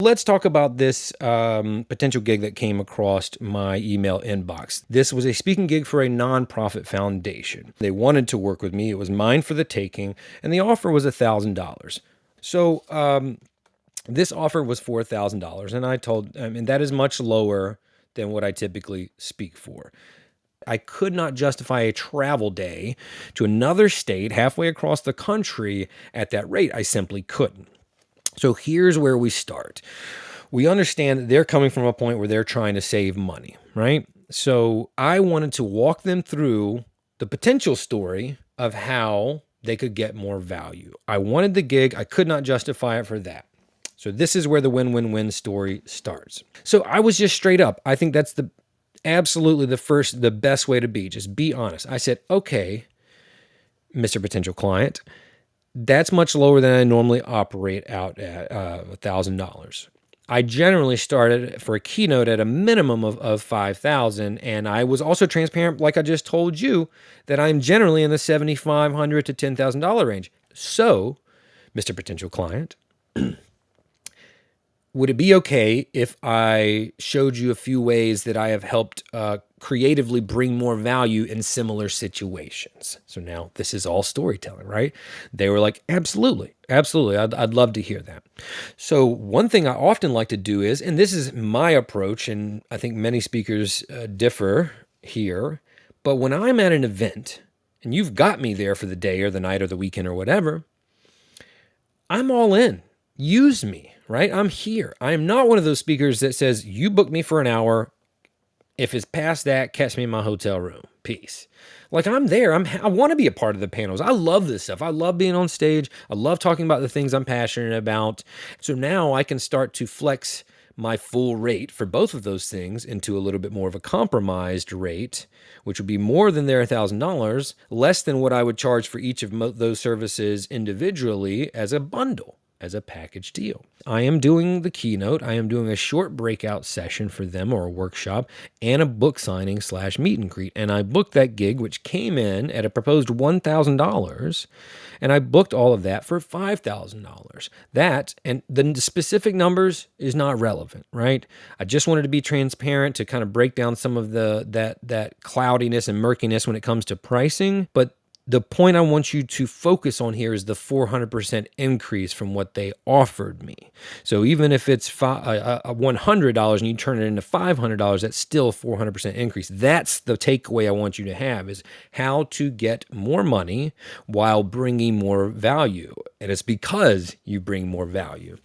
Let's talk about this potential gig that came across my email inbox. This was a speaking gig for a nonprofit foundation. They wanted to work with me. It was mine for the taking, and the offer was $1,000. So this offer was for $1,000, and that is much lower than what I typically speak for. I could not justify a travel day to another state halfway across the country at that rate. I simply couldn't. So here's where we start. We understand that they're coming from a point where they're trying to save money, right? So I wanted to walk them through the potential story of how they could get more value. I wanted the gig. I could not justify it for that. So this is where the win-win-win story starts. So I was just straight up. I think that's absolutely the best way to be. Just be honest. I said, okay, Mr. Potential Client, that's much lower than I normally operate out at $1,000. I generally started for a keynote at a minimum of $5,000, and I was also transparent, like I just told you, that I'm generally in the $7,500 to $10,000 range. So, Mr. Potential Client, would it be okay if I showed you a few ways that I have helped creatively bring more value in similar situations? So now this is all storytelling, right? They were like, absolutely, absolutely. I'd love to hear that. So one thing I often like to do is, and this is my approach, and I think many speakers differ here, but when I'm at an event and you've got me there for the day or the night or the weekend or whatever, I'm all in. Use me, right? I'm here. I am not one of those speakers that says, you book me for an hour. If it's past that, catch me in my hotel room. Peace. Like, I'm there. I want to be a part of the panels. I love this stuff. I love being on stage. I love talking about the things I'm passionate about. So now I can start to flex my full rate for both of those things into a little bit more of a compromised rate, which would be more than their $1,000, less than what I would charge for each of those services individually as a bundle, as a package deal. I am doing the keynote. I am doing a short breakout session for them, or a workshop, and a book signing / meet and greet. And I booked that gig, which came in at a proposed $1,000. And I booked all of that for $5,000. That, and the specific numbers is not relevant, right? I just wanted to be transparent to kind of break down some of that cloudiness and murkiness when it comes to pricing. But the point I want you to focus on here is the 400% increase from what they offered me. So even if it's $100 and you turn it into $500, that's still a 400% increase. That's the takeaway I want you to have, is how to get more money while bringing more value. And it's because you bring more value.